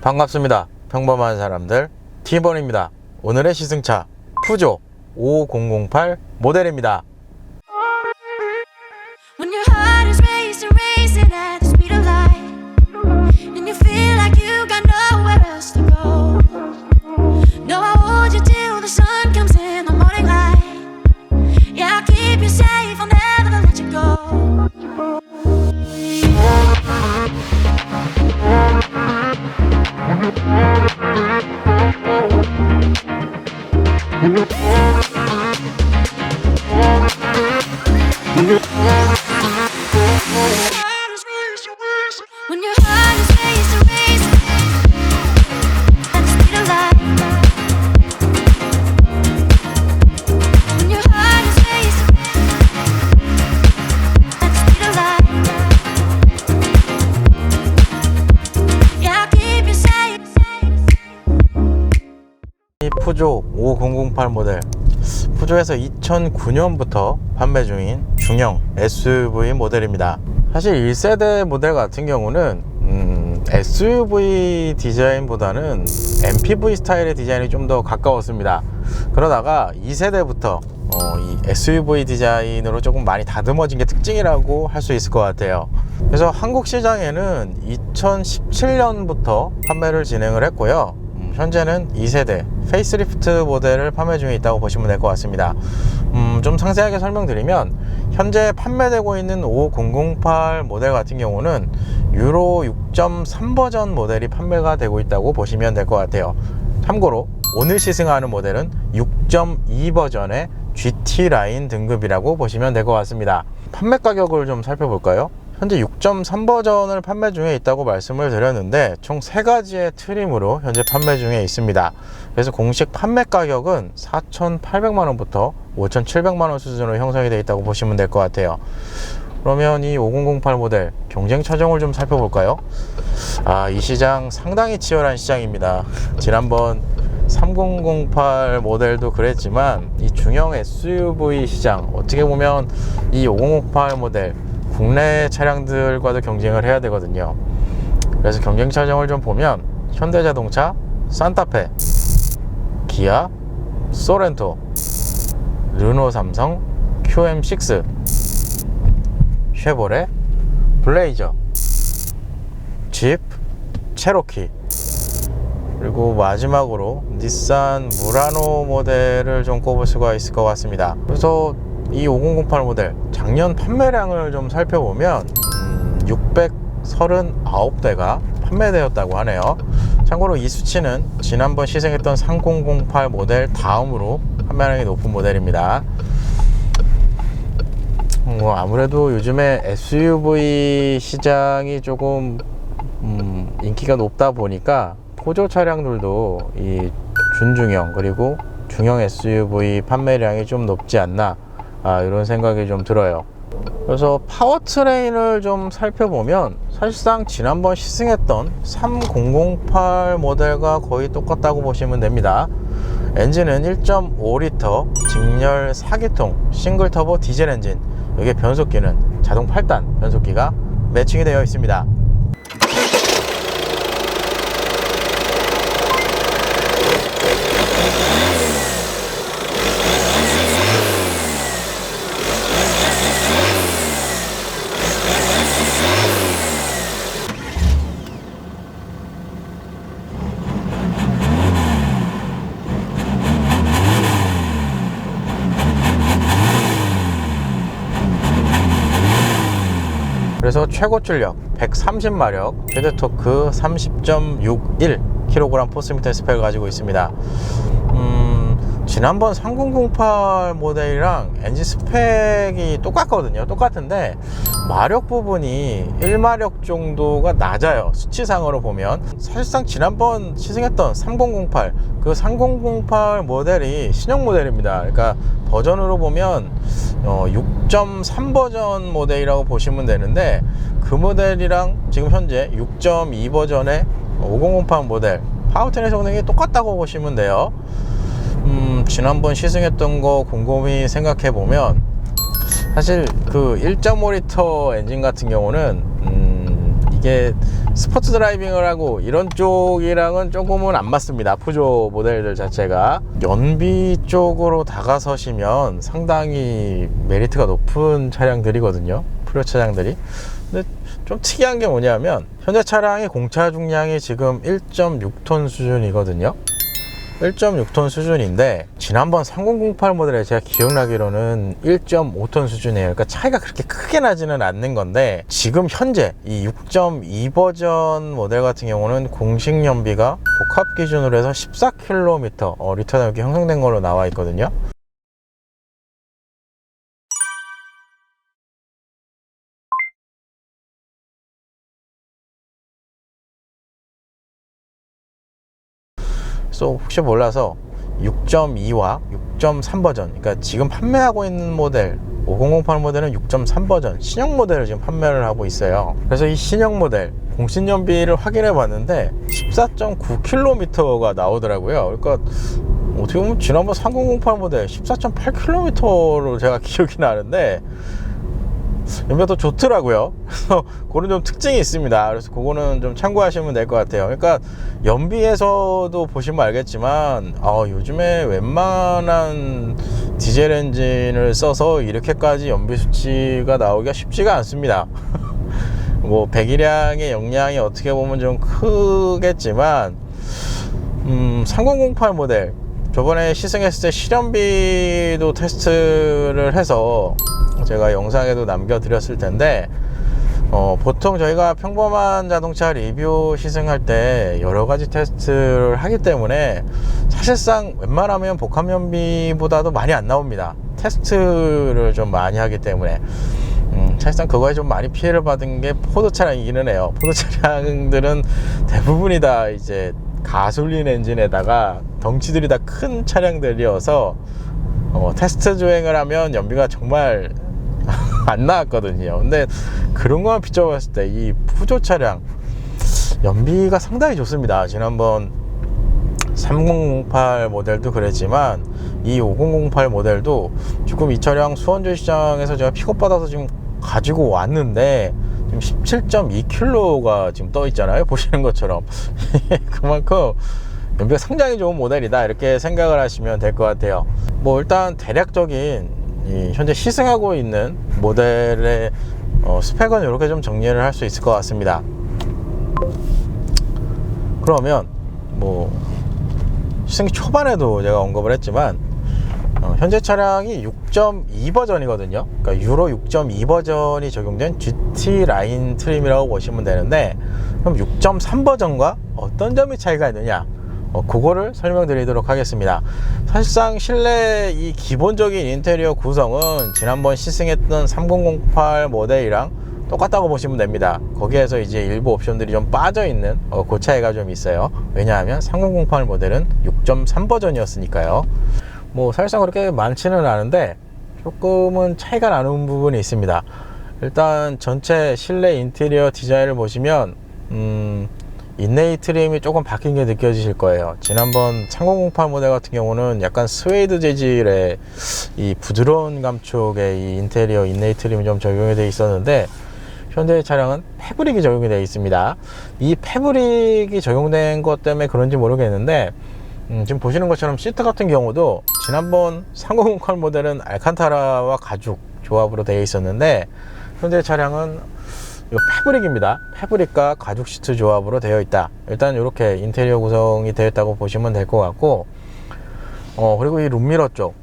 반갑습니다. 평범한 사람들 T번입니다. 오늘의 시승차 푸조 5008 모델입니다. When your heart is racing at the speed of light, and you feel like you got nowhere else to go. No, I hold you till the sun comes in the morning light. Yeah, I'll keep you safe, I'll never let you go. When your heart is racing at the speed of light. When your heart is racing at the speed of light. Yeah, I'll keep you safe. 이 푸조 5008 모델, 푸조에서 2009년부터 판매 중인 중형 SUV 모델입니다. 사실 1세대 모델 같은 경우는 SUV 디자인보다는 MPV 스타일의 디자인이 좀 더 가까웠습니다. 그러다가 2세대부터 이 SUV 디자인으로 조금 많이 다듬어진 게 특징이라고 할 수 있을 것 같아요. 그래서 한국 시장에는 2017년부터 판매를 진행을 했고요. 현재는 2세대 페이스리프트 모델을 판매 중에 있다고 보시면 될 것 같습니다. 좀 상세하게 설명드리면 현재 판매되고 있는 5008 모델 같은 경우는 유로 6.3 버전 모델이 판매가 되고 있다고 보시면 될 것 같아요. 참고로 오늘 시승하는 모델은 6.2 버전의 GT 라인 등급이라고 보시면 될 것 같습니다. 판매 가격을 좀 살펴볼까요? 현재 6.3 버전을 판매 중에 있다고 말씀을 드렸는데 총 3가지의 트림으로 현재 판매 중에 있습니다. 그래서 공식 판매 가격은 4,800만원부터 5,700만원 수준으로 형성이 되어 있다고 보시면 될 것 같아요. 그러면 이 5008 모델 경쟁 차종을 좀 살펴볼까요? 이 시장 상당히 치열한 시장입니다. 지난번 3008 모델도 그랬지만 이 중형 SUV 시장, 어떻게 보면 이 5008 모델 국내 차량들과도 경쟁을 해야 되거든요. 그래서 경쟁 차종을 좀 보면 현대자동차 산타페, 기아 소렌토, 르노 삼성 QM6, 쉐보레 블레이저, 집 체로키, 그리고 마지막으로 닛산 무라노 모델을 좀 꼽을 수가 있을 것 같습니다. 그래서 이 5008 모델 작년 판매량을 좀 살펴보면 639대가 판매되었다고 하네요. 참고로 이 수치는 지난번 시승했던 3008 모델 다음으로 판매량이 높은 모델입니다. 아무래도 요즘에 SUV 시장이 조금 인기가 높다 보니까 푸조 차량들도 이 준중형 그리고 중형 SUV 판매량이 좀 높지 않나, 이런 생각이 좀 들어요. 그래서 파워트레인을 좀 살펴보면 사실상 지난번 시승했던 3008 모델과 거의 똑같다고 보시면 됩니다. 엔진은 1.5L 직렬 4기통 싱글 터보 디젤 엔진, 여기에 변속기는 자동 8단 변속기가 매칭이 되어 있습니다. 그래서 최고 출력 130마력, 최대 토크 30.61kg 포스미터 스펙을 가지고 있습니다. 지난번 3008 모델이랑 엔진 스펙이 똑같거든요. 똑같은데 마력 부분이 1마력 정도가 낮아요. 수치상으로 보면. 사실상 지난번 시승했던 3008, 그 3008 모델이 신형 모델입니다. 그러니까 버전으로 보면 6.3 버전 모델이라고 보시면 되는데, 그 모델이랑 지금 현재 6.2 버전의 5008 모델 파워트레인 성능이 똑같다고 보시면 돼요. 지난번 시승했던 거 곰곰이 생각해 보면 사실 그 1.5L 엔진 같은 경우는 이게 스포츠 드라이빙을 하고 이런 쪽이랑은 조금은 안 맞습니다. 푸조 모델들 자체가. 연비 쪽으로 다가서시면 상당히 메리트가 높은 차량들이거든요, 프로 차량들이. 근데 좀 특이한 게 뭐냐면 현재 차량의 공차 중량이 지금 1.6톤 수준이거든요. 1.6톤 수준인데 지난번 3008 모델에 제가 기억나기로는 1.5톤 수준이에요. 그러니까 차이가 그렇게 크게 나지는 않는 건데, 지금 현재 이 6.2 버전 모델 같은 경우는 공식 연비가 복합 기준으로 해서 14km 리터 이렇게 형성된 걸로 나와 있거든요. 그래서 혹시 몰라서 6.2와 6.3 버전, 그러니까 지금 판매하고 있는 모델 5008 모델은 6.3 버전 신형 모델을 지금 판매를 하고 있어요. 그래서 이 신형 모델 공신 연비를 확인해 봤는데 14.9km가 나오더라고요. 그러니까 어떻게 보면 지난번 3008 모델 14.8km로 제가 기억이 나는데 연비가 더 좋더라고요. 그래서 그런 좀 특징이 있습니다. 그래서 그거는 좀 참고하시면 될 것 같아요. 그러니까 연비에서도 보시면 알겠지만 요즘에 웬만한 디젤 엔진을 써서 이렇게까지 연비 수치가 나오기가 쉽지가 않습니다. 뭐 배기량의 용량이 어떻게 보면 좀 크겠지만 3008 모델 저번에 시승했을 때 실연비도 테스트를 해서 제가 영상에도 남겨드렸을 텐데, 보통 저희가 평범한 자동차 리뷰 시승할 때 여러가지 테스트를 하기 때문에 사실상 웬만하면 복합연비보다도 많이 안 나옵니다. 테스트를 좀 많이 하기 때문에. 사실상 그거에 좀 많이 피해를 받은 게 포드 차량이기는 해요. 포드 차량들은 대부분이 다 이제 가솔린 엔진에다가 덩치들이 다 큰 차량들이어서 테스트 주행을 하면 연비가 정말 안 나왔거든요. 근데 그런 거만 비춰봤을 때 이 푸조 차량 연비가 상당히 좋습니다. 지난번 3008 모델도 그랬지만 이 5008 모델도 지금 이 차량 수원주 시장에서 제가 픽업 받아서 지금 가지고 왔는데 지금 17.2kg가 지금 떠 있잖아요. 보시는 것처럼 그만큼 연비가 상당히 좋은 모델이다, 이렇게 생각을 하시면 될 것 같아요. 뭐 일단 대략적인 현재 시승하고 있는 모델의 스펙은 이렇게 좀 정리를 할 수 있을 것 같습니다. 그러면 뭐 시승 초반에도 제가 언급을 했지만 현재 차량이 6.2 버전이거든요. 그러니까 유로 6.2 버전이 적용된 GT 라인 트림이라고 보시면 되는데, 그럼 6.3 버전과 어떤 점이 차이가 있느냐, 그거를 설명드리도록 하겠습니다. 사실상 실내 이 기본적인 인테리어 구성은 지난번 시승했던 3008 모델이랑 똑같다고 보시면 됩니다. 거기에서 이제 일부 옵션들이 좀 빠져있는 그 차이가 좀 있어요. 왜냐하면 3008 모델은 6.3 버전이었으니까요. 뭐 사실상 그렇게 많지는 않은데 조금은 차이가 나는 부분이 있습니다. 일단 전체 실내 인테리어 디자인을 보시면 인레이 트림이 조금 바뀐 게 느껴지실 거예요. 지난번 3008 모델 같은 경우는 약간 스웨이드 재질의 이 부드러운 감촉의 이 인테리어 인레이 트림이 좀 적용이 되어 있었는데, 현재 차량은 패브릭이 적용이 되어 있습니다. 이 패브릭이 적용된 것 때문에 그런지 모르겠는데 지금 보시는 것처럼 시트 같은 경우도 지난번 3008 모델은 알칸타라와 가죽 조합으로 되어 있었는데, 현재 차량은 패브릭입니다. 패브릭과 가죽 시트 조합으로 되어 있다. 일단 이렇게 인테리어 구성이 되어 있다고 보시면 될 것 같고, 그리고 이 룸미러 쪽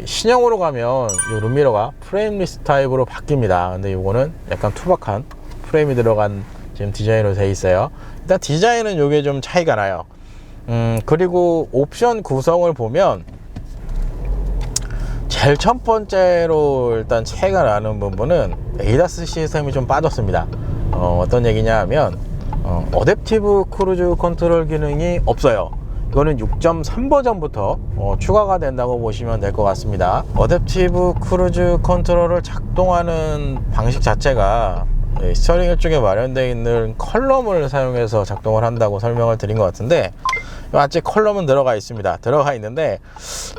신형으로 가면 이 룸미러가 프레임리스 타입으로 바뀝니다. 근데 이거는 약간 투박한 프레임이 들어간 지금 디자인으로 되어 있어요. 일단 디자인은 이게 좀 차이가 나요. 그리고 옵션 구성을 보면 제일 첫 번째로 일단 차이가 나는 부분은 에이다스 시스템이 좀 빠졌습니다. 어떤 얘기냐 하면 어댑티브 크루즈 컨트롤 기능이 없어요. 이거는 6.3 버전부터 추가가 된다고 보시면 될 것 같습니다. 어댑티브 크루즈 컨트롤을 작동하는 방식 자체가 스티어링 쪽에 마련되어 있는 컬럼을 사용해서 작동을 한다고 설명을 드린 것 같은데, 아직 컬럼은 들어가 있습니다. 들어가 있는데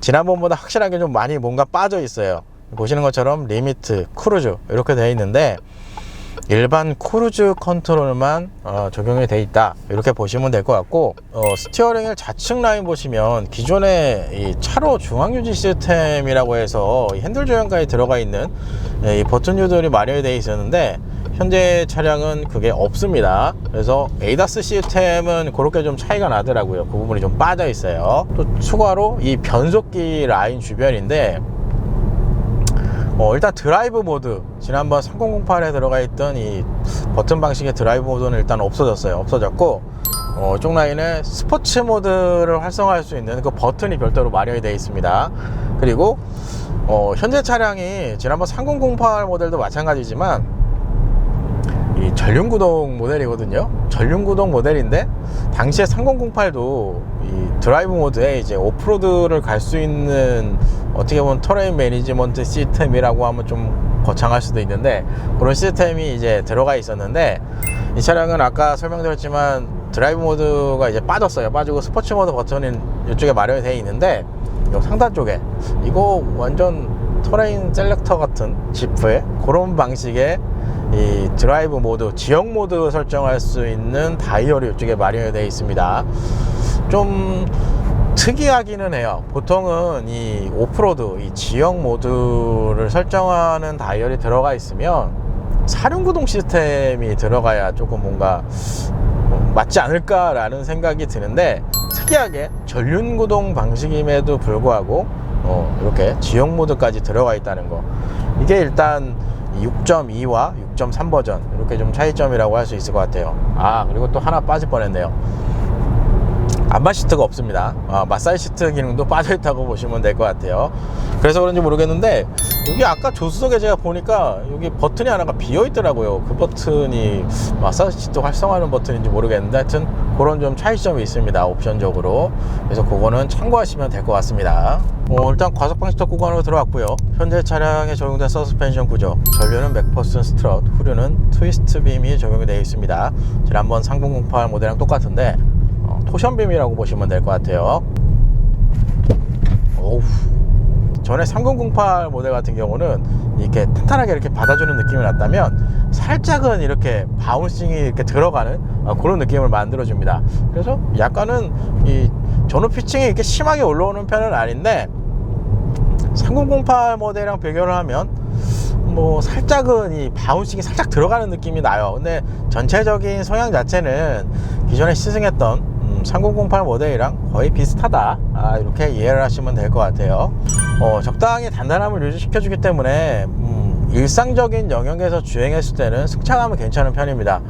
지난번보다 확실하게 좀 많이 뭔가 빠져 있어요. 보시는 것처럼 리미트, 크루즈 이렇게 되어 있는데, 일반 크루즈 컨트롤만 적용이 돼 있다, 이렇게 보시면 될 것 같고, 스티어링을 좌측 라인 보시면 기존의 이 차로 중앙유지 시스템이라고 해서 핸들 조향까지 들어가 있는 이 버튼유들이 마련이 되어 있었는데, 현재 차량은 그게 없습니다. 그래서 에이다스 시스템은 그렇게 좀 차이가 나더라고요. 그 부분이 좀 빠져 있어요. 또 추가로 이 변속기 라인 주변인데, 일단 드라이브 모드, 지난번 3008에 들어가 있던 이 버튼 방식의 드라이브 모드는 일단 없어졌고, 이쪽 라인에 스포츠 모드를 활성화할 수 있는 그 버튼이 별도로 마련이 되어 있습니다. 그리고 현재 차량이 지난번 3008 모델도 마찬가지지만 이 전륜구동 모델이거든요. 전륜구동 모델인데, 당시에 3008도 이 드라이브 모드에 이제 오프로드를 갈 수 있는, 어떻게 보면 터레인 매니지먼트 시스템이라고 하면 좀 거창할 수도 있는데, 그런 시스템이 이제 들어가 있었는데, 이 차량은 아까 설명드렸지만 드라이브 모드가 이제 빠지고 스포츠 모드 버튼은 이쪽에 마련이 되어 있는데, 이 상단 쪽에 이거 완전 터레인 셀렉터 같은 지프의 그런 방식의 이 드라이브 모드, 지역 모드 설정할 수 있는 다이얼이 이쪽에 마련이 되어 있습니다. 좀 특이하기는 해요. 보통은 이 오프로드, 이 지역 모드를 설정하는 다이얼이 들어가 있으면 사륜구동 시스템이 들어가야 조금 뭔가 맞지 않을까라는 생각이 드는데, 특이하게 전륜구동 방식임에도 불구하고 이렇게 지역 모드까지 들어가 있다는 거, 이게 일단 6.2와 6.3 버전 이렇게 좀 차이점이라고 할 수 있을 것 같아요. 그리고 또 하나 빠질 뻔했네요. 안마 시트가 없습니다. 마사지 시트 기능도 빠져있다고 보시면 될 것 같아요. 그래서 그런지 모르겠는데, 여기 아까 조수석에 제가 보니까 여기 버튼이 하나가 비어있더라고요. 그 버튼이 마사지 시트 활성화하는 버튼인지 모르겠는데, 하여튼 그런 좀 차이점이 있습니다, 옵션적으로. 그래서 그거는 참고하시면 될 것 같습니다. 일단 과속 방지턱 구간으로 들어왔고요. 현재 차량에 적용된 서스펜션 구조, 전류는 맥퍼슨 스트럿, 후륜은 트위스트 빔이 적용이 되어 있습니다. 지난번 3008 모델이랑 똑같은데 토션빔이라고 보시면 될 것 같아요. 전에 3008 모델 같은 경우는 이렇게 탄탄하게 이렇게 받아주는 느낌이 났다면, 살짝은 이렇게 바운싱이 이렇게 들어가는 그런 느낌을 만들어줍니다. 그래서 약간은 이 전후 피칭이 이렇게 심하게 올라오는 편은 아닌데, 3008 모델이랑 비교를 하면 뭐 살짝은 이 바운싱이 살짝 들어가는 느낌이 나요. 근데 전체적인 성향 자체는 기존에 시승했던 3008 모델이랑 거의 비슷하다, 이렇게 이해를 하시면 될 것 같아요. 적당히 단단함을 유지시켜주기 때문에 일상적인 영역에서 주행했을 때는 승차감은 괜찮은 편입니다.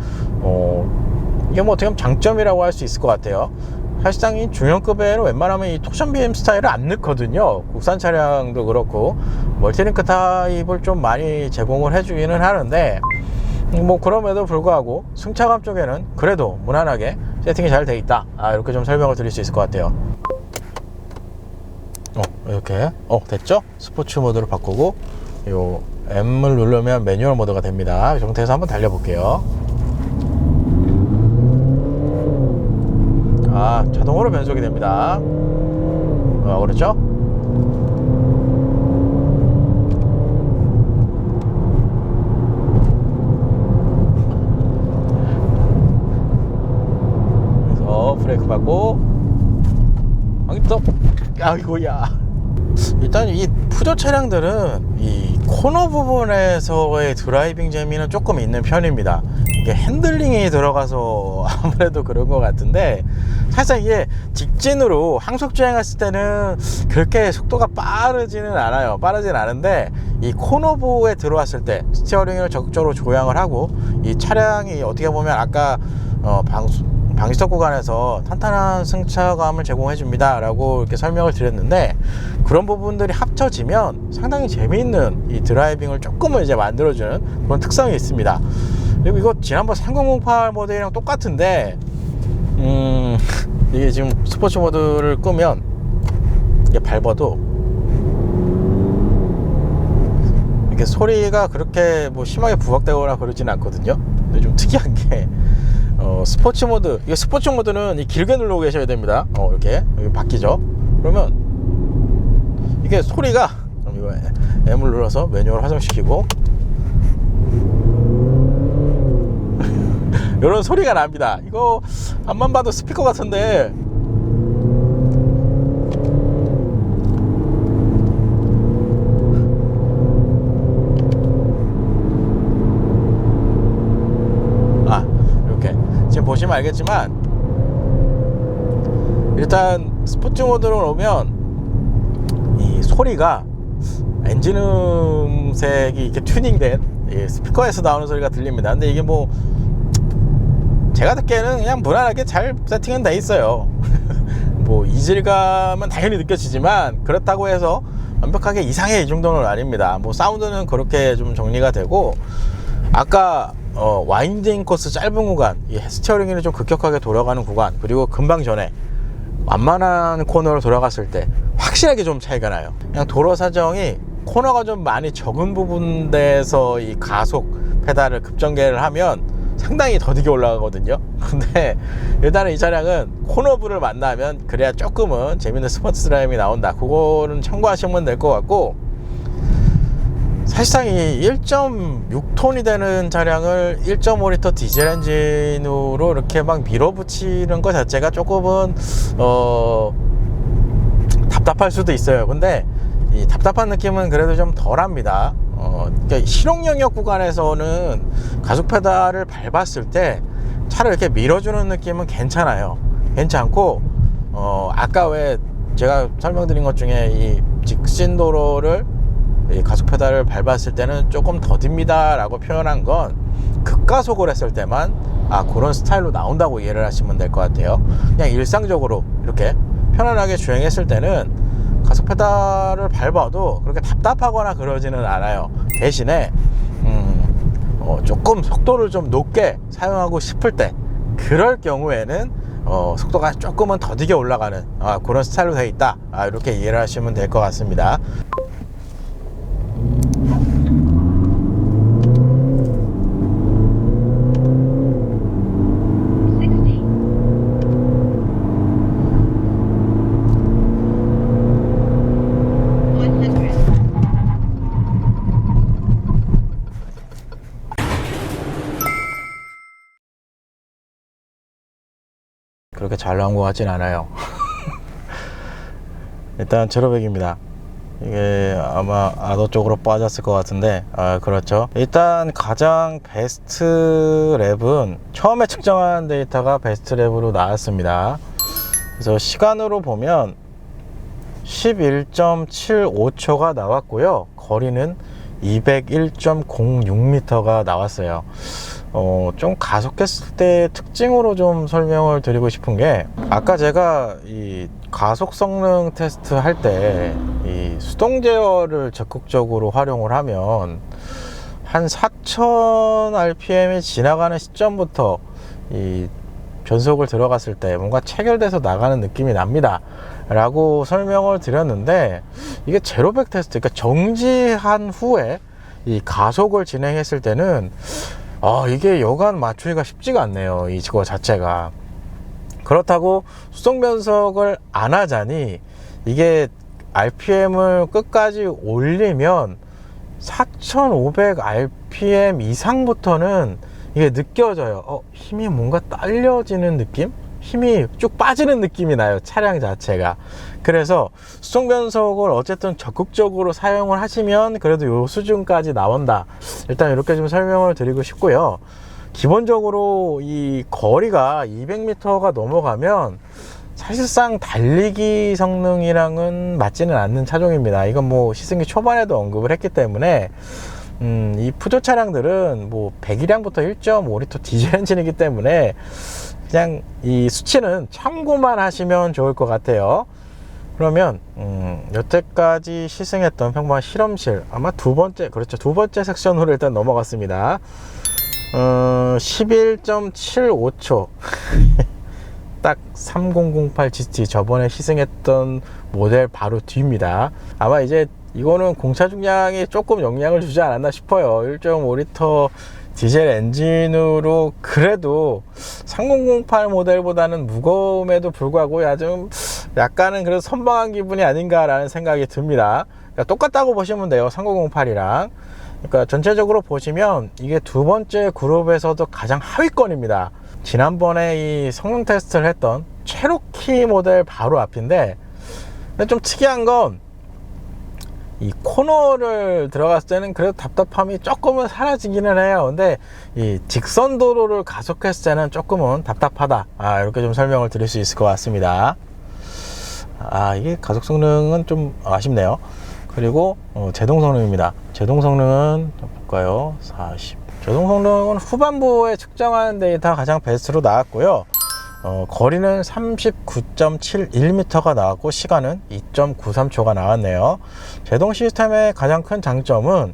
이게 뭐 어떻게 보면 장점이라고 할 수 있을 것 같아요. 사실상 이 중형급에는 웬만하면 이 토션빔 스타일을 안 넣거든요. 국산 차량도 그렇고 멀티링크 타입을 좀 많이 제공을 해주기는 하는데, 뭐 그럼에도 불구하고 승차감 쪽에는 그래도 무난하게 세팅이 잘 돼 있다, 이렇게 좀 설명을 드릴 수 있을 것 같아요. 이렇게 됐죠? 스포츠 모드로 바꾸고 요 M을 누르면 매뉴얼 모드가 됩니다. 이 상태에서 한번 달려볼게요. 자동으로 변속이 됩니다. 그렇죠? 그래서 브레이크 밟고 방지턱. 아이고야. 일단 이 푸조 차량들은 이 코너 부분에서의 드라이빙 재미는 조금 있는 편입니다. 이게 핸들링이 들어가서 아무래도 그런 것 같은데, 사실 이게 직진으로 항속 주행했을 때는 그렇게 속도가 빠르지는 않은데, 이 코너부에 들어왔을 때 스티어링을 적극적으로 조향을 하고, 이 차량이 어떻게 보면 아까 방지턱 구간에서 탄탄한 승차감을 제공해 줍니다 라고 이렇게 설명을 드렸는데, 그런 부분들이 합쳐지면 상당히 재미있는 이 드라이빙을 조금은 이제 만들어주는 그런 특성이 있습니다. 그리고 이거 지난번 3008 모델이랑 똑같은데, 이게 지금 스포츠 모드를 끄면 이게 밟아도 이렇게 소리가 그렇게 뭐 심하게 부각되거나 그러진 않거든요. 근데 좀 특이한 게 스포츠 모드, 이게 스포츠 모드는 길게 누르고 계셔야 됩니다. 이렇게 여기 바뀌죠. 그러면 이게 소리가, 이거 M을 눌러서 매뉴얼 활성시키고 이런 소리가 납니다. 이거 앞만 봐도 스피커 같은데. 이렇게 지금 보시면 알겠지만, 일단 스포츠 모드로 오면 이 소리가 엔진 음색이 이렇게 튜닝된 이 스피커에서 나오는 소리가 들립니다. 근데 이게 뭐 제가 듣기에는 그냥 무난하게 잘 세팅은 돼 있어요. 뭐 이질감은 당연히 느껴지지만 그렇다고 해서 완벽하게 이상해 이 정도는 아닙니다. 뭐 사운드는 그렇게 좀 정리가 되고, 아까 와인딩 코스 짧은 구간, 이 스티어링이 좀 급격하게 돌아가는 구간, 그리고 금방 전에 완만한 코너로 돌아갔을 때 확실하게 좀 차이가 나요. 그냥 도로 사정이 코너가 좀 많이 적은 부분에서 이 가속 페달을 급전개를 하면 상당히 더디게 올라가거든요. 근데 일단은 이 차량은 코너부를 만나면 그래야 조금은 재밌는 스포츠 드라이브이 나온다. 그거는 참고하시면 될 것 같고, 사실상 이 1.6톤이 되는 차량을 1.5리터 디젤 엔진으로 이렇게 막 밀어붙이는 것 자체가 조금은 답답할 수도 있어요. 근데 이 답답한 느낌은 그래도 좀 덜합니다. 그러니까 실용 영역 구간에서는 가속 페달을 밟았을 때 차를 이렇게 밀어주는 느낌은 괜찮아요. 괜찮고, 아까 왜 제가 설명드린 것 중에 이 직진 도로를 이 가속 페달을 밟았을 때는 조금 더딥니다 라고 표현한 건 급가속을 했을 때만 그런 스타일로 나온다고 이해를 하시면 될 것 같아요. 그냥 일상적으로 이렇게 편안하게 주행했을 때는 가속 페달을 밟아도 그렇게 답답하거나 그러지는 않아요. 대신에 조금 속도를 좀 높게 사용하고 싶을 때, 그럴 경우에는 속도가 조금은 더디게 올라가는 그런 스타일로 되어 있다, 이렇게 이해를 하시면 될 것 같습니다. 그렇게 잘 나온 것 같진 않아요. 일단 제로백입니다. 이게 아마 아더 쪽으로 빠졌을 것 같은데, 그렇죠. 일단 가장 베스트 랩은 처음에 측정한 데이터가 베스트 랩으로 나왔습니다. 그래서 시간으로 보면 11.75초가 나왔고요. 거리는 201.06m가 나왔어요. 좀 가속했을 때 특징으로 좀 설명을 드리고 싶은 게, 아까 제가 이 가속 성능 테스트 할 때 이 수동 제어를 적극적으로 활용을 하면 한 4000rpm이 지나가는 시점부터 이 변속을 들어갔을 때 뭔가 체결돼서 나가는 느낌이 납니다 라고 설명을 드렸는데, 이게 제로백 테스트, 그러니까 정지한 후에 이 가속을 진행했을 때는 이게 여간 맞추기가 쉽지가 않네요, 이거 자체가. 그렇다고 수동 변속을 안 하자니 이게 RPM을 끝까지 올리면 4500rpm 이상부터는 이게 느껴져요. 힘이 뭔가 딸려지는 느낌? 힘이 쭉 빠지는 느낌이 나요, 차량 자체가. 그래서 수동 변속을 어쨌든 적극적으로 사용을 하시면 그래도 요 수준까지 나온다, 일단 이렇게 좀 설명을 드리고 싶고요. 기본적으로 이 거리가 200m가 넘어가면 사실상 달리기 성능이랑은 맞지는 않는 차종입니다. 이건 뭐 시승기 초반에도 언급을 했기 때문에 이 푸조 차량들은 뭐 배기량부터 1.5리터 디젤 엔진이기 때문에 그냥 이 수치는 참고만 하시면 좋을 것 같아요. 그러면 여태까지 시승했던 평범한 실험실, 아마 두 번째 섹션으로 일단 넘어갔습니다. 11.75초 딱 3008 GT, 저번에 시승했던 모델 바로 뒤입니다. 아마 이제 이거는 공차 중량이 조금 영향을 주지 않았나 싶어요. 1.5리터 디젤 엔진으로 그래도 3008 모델보다는 무거움에도 불구하고 좀 약간은 그래도 선방한 기분이 아닌가라는 생각이 듭니다. 그러니까 똑같다고 보시면 돼요. 3008이랑. 그러니까 전체적으로 보시면 이게 두 번째 그룹에서도 가장 하위권입니다. 지난번에 이 성능 테스트를 했던 체로키 모델 바로 앞인데, 근데 좀 특이한 건 이 코너를 들어갔을 때는 그래도 답답함이 조금은 사라지기는 해요. 근데 이 직선 도로를 가속했을 때는 조금은 답답하다, 이렇게 좀 설명을 드릴 수 있을 것 같습니다. 이게 가속 성능은 좀 아쉽네요. 그리고 제동 성능입니다. 제동 성능은 볼까요? 40. 제동 성능은 후반부에 측정한 데이터 가장 베스트로 나왔고요. 거리는 39.71m가 나왔고 시간은 2.93초가 나왔네요. 제동 시스템의 가장 큰 장점은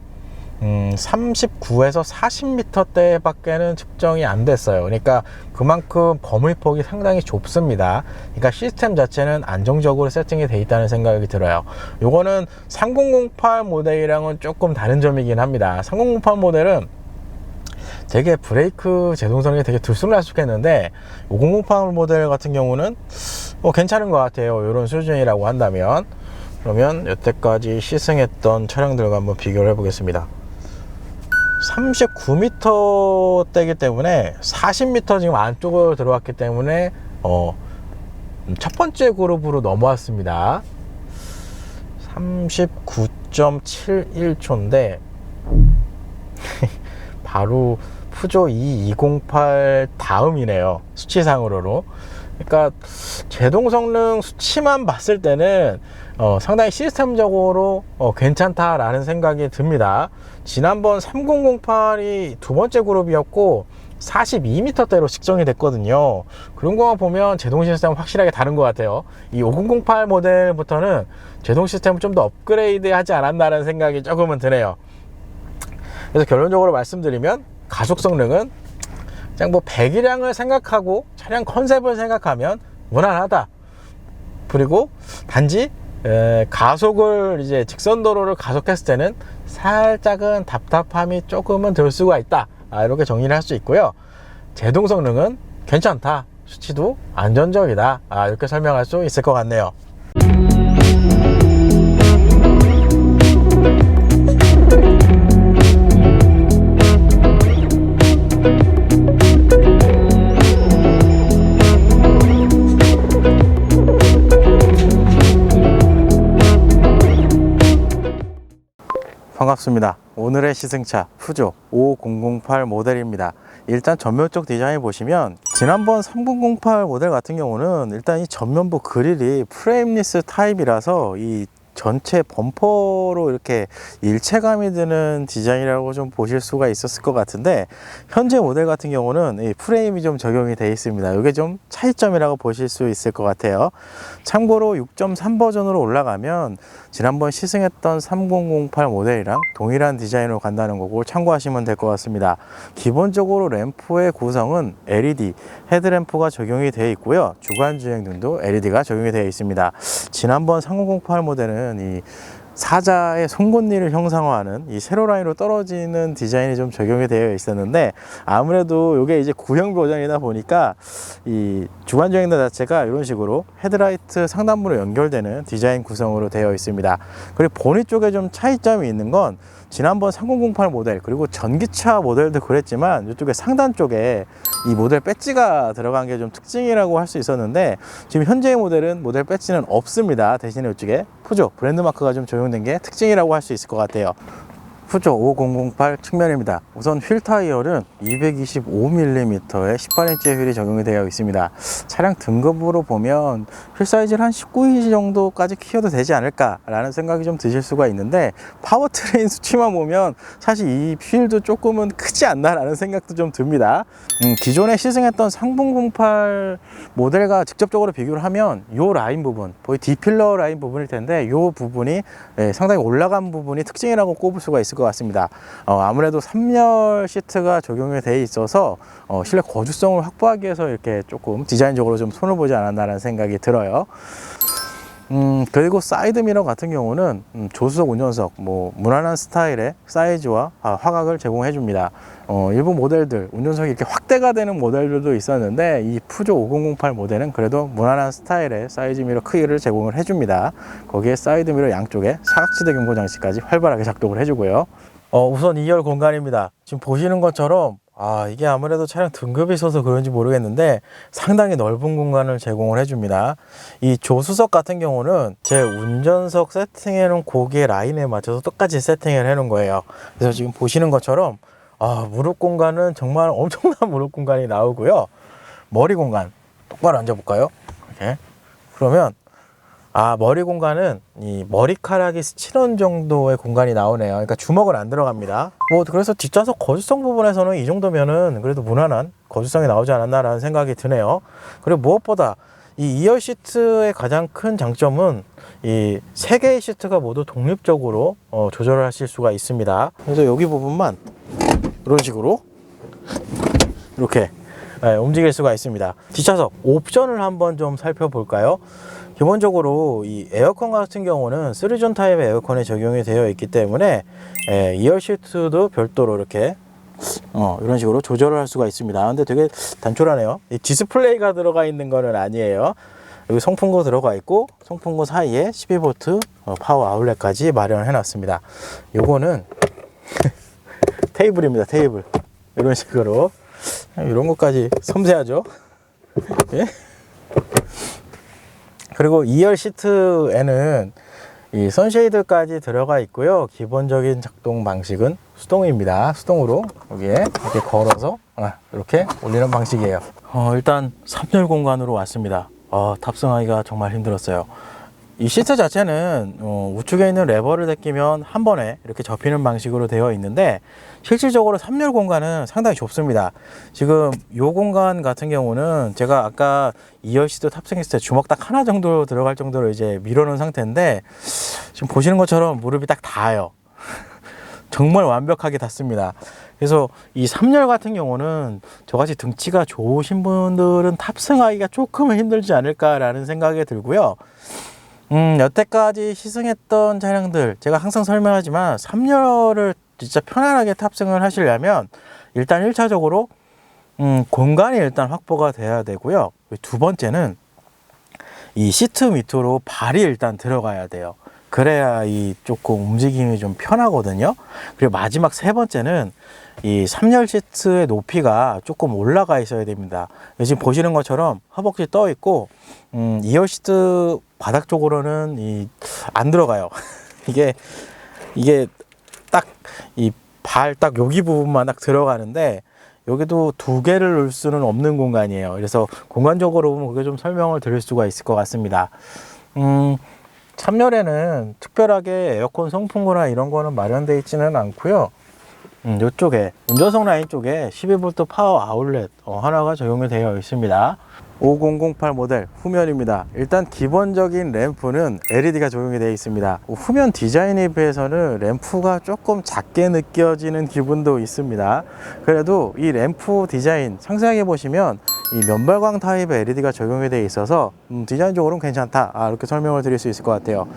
39에서 40m 대밖에는 측정이 안 됐어요. 그러니까 그만큼 범위폭이 상당히 좁습니다. 그러니까 시스템 자체는 안정적으로 세팅이 되어 있다는 생각이 들어요. 요거는 3008 모델이랑은 조금 다른 점이긴 합니다. 3008 모델은 되게 브레이크 제동성이 되게 들쑥날쑥했는데 5008 모델 같은 경우는 괜찮은 것 같아요. 이런 수준이라고 한다면. 그러면 여태까지 시승했던 차량들과 한번 비교를 해 보겠습니다. 39m대이기 때문에 40m 지금 안쪽으로 들어왔기 때문에 첫 번째 그룹으로 넘어왔습니다. 39.71초인데 바로 푸조 E208 다음이네요, 수치상으로는. 그러니까 제동 성능 수치만 봤을 때는 상당히 시스템적으로 괜찮다라는 생각이 듭니다. 지난번 3008이 두 번째 그룹이었고 42m대로 측정이 됐거든요. 그런 거만 보면 제동 시스템은 확실하게 다른 것 같아요. 이 5008 모델부터는 제동 시스템을 좀 더 업그레이드 하지 않았나라는 생각이 조금은 드네요. 그래서 결론적으로 말씀드리면 가속 성능은 그냥 뭐 배기량을 생각하고 차량 컨셉을 생각하면 무난하다. 그리고 단지 가속을 이제 직선도로를 가속했을 때는 살짝은 답답함이 조금은 들 수가 있다, 이렇게 정리를 할 수 있고요. 제동 성능은 괜찮다, 수치도 안전적이다, 이렇게 설명할 수 있을 것 같네요. 반갑습니다. 오늘의 시승차 푸조 5008 모델입니다. 일단 전면쪽 디자인 보시면 지난번 3008 모델 같은 경우는 일단 이 전면부 그릴이 프레임리스 타입이라서 이 전체 범퍼로 이렇게 일체감이 드는 디자인이라고 좀 보실 수가 있었을 것 같은데, 현재 모델 같은 경우는 이 프레임이 좀 적용이 되어 있습니다. 이게 좀 차이점이라고 보실 수 있을 것 같아요. 참고로 6.3 버전으로 올라가면 지난번 시승했던 3008 모델이랑 동일한 디자인으로 간다는 거고 참고하시면 될 것 같습니다. 기본적으로 램프의 구성은 LED 헤드램프가 적용이 되어 있고요. 주간주행등도 LED가 적용이 되어 있습니다. 지난번 3008 모델은 이 사자의 송곳니를 형상화하는 이 세로 라인으로 떨어지는 디자인이 좀 적용이 되어 있었는데, 아무래도 이게 이제 구형 버전이다 보니까 이 주간주행등 자체가 이런 식으로 헤드라이트 상단부로 연결되는 디자인 구성으로 되어 있습니다. 그리고 보닛 쪽에 좀 차이점이 있는 건 지난번 3008 모델 그리고 전기차 모델도 그랬지만 이쪽에 상단 쪽에 이 모델 배지가 들어간 게 좀 특징이라고 할 수 있었는데, 지금 현재의 모델은 모델 배지는 없습니다. 대신에 이쪽에 푸조 브랜드 마크가 좀 적용된 게 특징이라고 할 수 있을 것 같아요. 푸조 5008 측면입니다. 우선 휠 타이어는 225mm의 18인치의 휠이 적용이 되어 있습니다. 차량 등급으로 보면 휠 사이즈를 한 19인치 정도까지 키워도 되지 않을까 라는 생각이 좀 드실 수가 있는데, 파워트레인 수치만 보면 사실 이 휠도 조금은 크지 않나 라는 생각도 좀 듭니다. 기존에 시승했던 3008 모델과 직접적으로 비교를 하면 이 라인 부분, 거의 D필러 라인 부분일 텐데, 이 부분이 상당히 올라간 부분이 특징이라고 꼽을 수가 있을 것 같습니다. 아무래도 3열 시트가 적용이 되어 있어서 실내 거주성을 확보하기 위해서 이렇게 조금 디자인적으로 좀 손을 보지 않았나라는 생각이 들어요. 그리고 사이드미러 같은 경우는 조수석 운전석 뭐 무난한 스타일의 사이즈와 화각을 제공해 줍니다. 일부 모델들 운전석이 이렇게 확대가 되는 모델들도 있었는데 이 푸조 5008 모델은 그래도 무난한 스타일의 사이드 미러 크기를 제공을 해 줍니다. 거기에 사이드 미러 양쪽에 사각지대 경고 장치까지 활발하게 작동을 해 주고요. 우선 2열 공간입니다. 지금 보시는 것처럼 이게 아무래도 차량 등급이 있어서 그런지 모르겠는데 상당히 넓은 공간을 제공을 해줍니다. 이 조수석 같은 경우는 제 운전석 세팅해 놓은 고기의 라인에 맞춰서 똑같이 세팅을 해 놓은 거예요. 그래서 지금 보시는 것처럼 무릎 공간은 정말 엄청난 무릎 공간이 나오고요. 머리 공간 똑바로 앉아 볼까요? 이렇게. 그러면 머리 공간은 이 머리카락이 스치는 정도의 공간이 나오네요. 그러니까 주먹은 안 들어갑니다. 그래서 뒷좌석 거주성 부분에서는 이 정도면은 그래도 무난한 거주성이 나오지 않았나라는 생각이 드네요. 그리고 무엇보다 이 2열 시트의 가장 큰 장점은 이 3개의 시트가 모두 독립적으로 조절을 하실 수가 있습니다. 그래서 여기 부분만 이런 식으로 이렇게 움직일 수가 있습니다. 뒷좌석 옵션을 한번 좀 살펴볼까요? 기본적으로 이 에어컨 같은 경우는 3존 타입의 에어컨에 적용이 되어 있기 때문에 2열 시트도 별도로 이렇게 이런 식으로 조절을 할 수가 있습니다. 근데 되게 단촐하네요. 이 디스플레이가 들어가 있는 거는 아니에요. 여기 송풍구 들어가 있고 송풍구 사이에 12V 파워 아울렛까지 마련을 해 놨습니다. 요거는 테이블입니다. 테이블. 이런 식으로 이런 것까지 섬세하죠. 예? 그리고 2열 시트에는 이 선쉐이드까지 들어가 있고요. 기본적인 작동 방식은 수동입니다. 수동으로 여기에 이렇게 걸어서 이렇게 올리는 방식이에요. 일단 3열 공간으로 왔습니다. 탑승하기가 정말 힘들었어요. 이 시트 자체는 우측에 있는 레버를 당기면 한 번에 이렇게 접히는 방식으로 되어 있는데 실질적으로 3열 공간은 상당히 좁습니다. 지금 이 공간 같은 경우는 제가 아까 2열 시트 탑승했을 때 주먹 딱 하나 정도 들어갈 정도로 이제 밀어놓은 상태인데 지금 보시는 것처럼 무릎이 딱 닿아요. 정말 완벽하게 닿습니다. 그래서 이 3열 같은 경우는 저같이 등치가 좋으신 분들은 탑승하기가 조금은 힘들지 않을까라는 생각이 들고요. 여태까지 시승했던 차량들 제가 항상 설명하지만 3열을 진짜 편안하게 탑승을 하시려면 일단 1차적으로 공간이 일단 확보가 돼야 되고요. 두 번째는 이 시트 밑으로 발이 일단 들어가야 돼요. 그래야 이 조금 움직임이 좀 편하거든요. 그리고 마지막 세 번째는 이 3열 시트의 높이가 조금 올라가 있어야 됩니다. 지금 보시는 것처럼 허벅지 떠 있고 2열 시트 바닥 쪽으로는 안 들어가요. 이게 딱 이 발 딱 여기 부분만 딱 들어가는데 여기도 두 개를 넣을 수는 없는 공간이에요. 그래서 공간적으로 보면 그게 좀 설명을 드릴 수가 있을 것 같습니다. 3열에는 특별하게 에어컨 송풍구나 이런 거는 마련되어 있지는 않고요. 이쪽에 운전석 라인 쪽에 12V 파워 아울렛 하나가 적용이 되어 있습니다. 5008 모델 후면입니다. 일단 기본적인 램프는 LED가 적용이 되어 있습니다. 후면 디자인에 비해서는 램프가 조금 작게 느껴지는 기분도 있습니다. 그래도 이 램프 디자인 상세하게 보시면 이 면발광 타입의 LED가 적용이 되어 있어서 디자인적으로는 괜찮다, 이렇게 설명을 드릴 수 있을 것 같아요.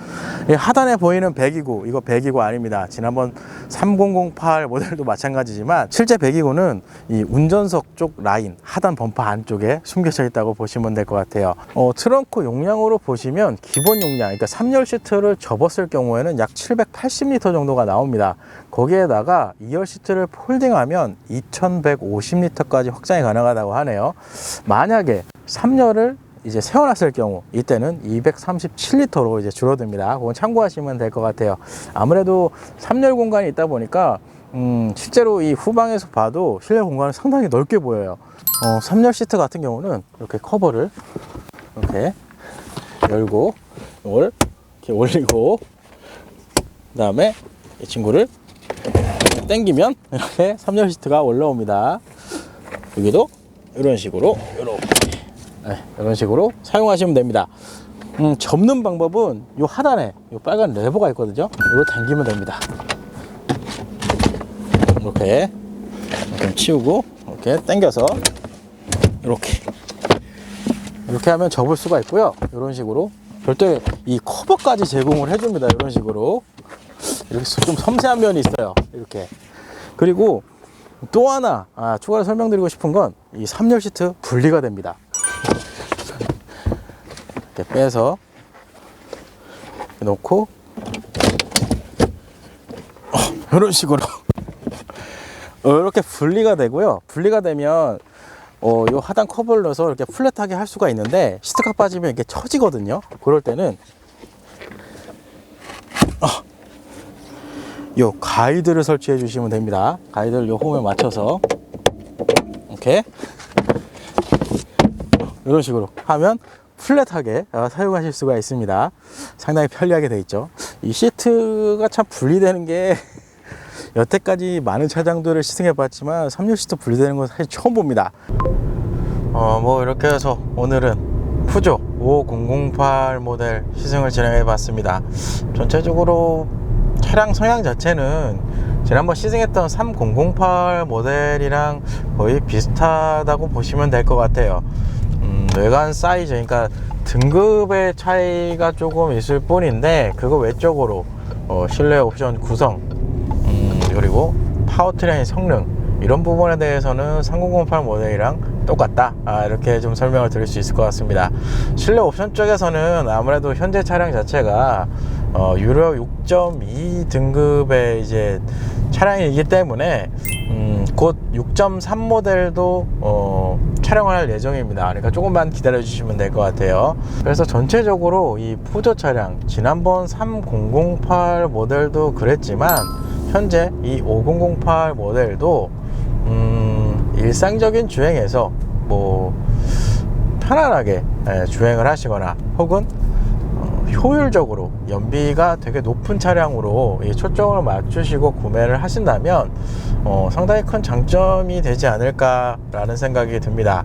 이 하단에 보이는 129, 이거 129 아닙니다. 지난번 3008 모델도 마찬가지지만 실제 129는 이 운전석 쪽 라인 하단 범퍼 안쪽에 숨겨져 있다고 보시면 될 것 같아요. 트렁크 용량으로 보시면 기본 용량, 그러니까 3열 시트를 접었을 경우에는 약 780리터 정도가 나옵니다. 거기에다가 2열 시트를 폴딩하면 2150리터까지 확장이 가능하다고 하네요. 만약에 3열을 이제 세워놨을 경우 이때는 237리터로 이제 줄어듭니다. 그건 참고하시면 될 것 같아요. 아무래도 3열 공간이 있다 보니까 실제로 이 후방에서 봐도 실내 공간은 상당히 넓게 보여요. 3열 시트 같은 경우는 이렇게 커버를 이렇게 열고 이걸 이렇게 올리고 그 다음에 이 친구를 당기면 이렇게 3열 시트가 올라옵니다. 여기도 이런 식으로 이런 식으로 사용하시면 됩니다. 접는 방법은 이 하단에 이 빨간 레버가 있거든요. 이걸 당기면 됩니다. 이렇게 좀 치우고 이렇게 당겨서 이렇게 하면 접을 수가 있고요. 이런 식으로 별도의 이 커버까지 제공을 해줍니다. 이런 식으로 이렇게 좀 섬세한 면이 있어요. 이렇게. 그리고 또 하나 추가로 설명드리고 싶은 건 이 3열 시트 분리가 됩니다. 이렇게 빼서 놓고 이런 식으로 이렇게 분리가 되고요. 분리가 되면 요 하단 커버를 넣어서 이렇게 플랫하게 할 수가 있는데 시트가 빠지면 이렇게 처지거든요. 그럴 때는 요 가이드를 설치해 주시면 됩니다. 가이드를 요 홈에 맞춰서 이렇게 이런 식으로 하면 플랫하게 사용하실 수가 있습니다. 상당히 편리하게 되어 있죠. 이 시트가 참 분리되는 게 여태까지 많은 차량들을 시승해 봤지만 3열 시트 분리되는 건 사실 처음 봅니다. 뭐 이렇게 해서 오늘은 푸조 5008 모델 시승을 진행해 봤습니다. 전체적으로 차량 성향 자체는 지난번 시승했던 3008 모델이랑 거의 비슷하다고 보시면 될 것 같아요. 외관 사이즈, 그러니까 등급의 차이가 조금 있을 뿐인데 그거 외적으로 실내 옵션 구성 그리고 파워트레인 성능 이런 부분에 대해서는 3008 모델이랑 똑같다, 이렇게 좀 설명을 드릴 수 있을 것 같습니다. 실내 옵션 쪽에서는 아무래도 현재 차량 자체가 유로 6.2 등급의 이제 차량이기 때문에 곧 6.3 모델도 촬영을 할 예정입니다. 그러니까 조금만 기다려 주시면 될 것 같아요. 그래서 전체적으로 이 푸조 차량, 지난번 3008 모델도 그랬지만 현재 이 5008 모델도 일상적인 주행에서 뭐 편안하게 주행을 하시거나 혹은 효율적으로 연비가 되게 높은 차량으로 초점을 맞추시고 구매를 하신다면 상당히 큰 장점이 되지 않을까 라는 생각이 듭니다.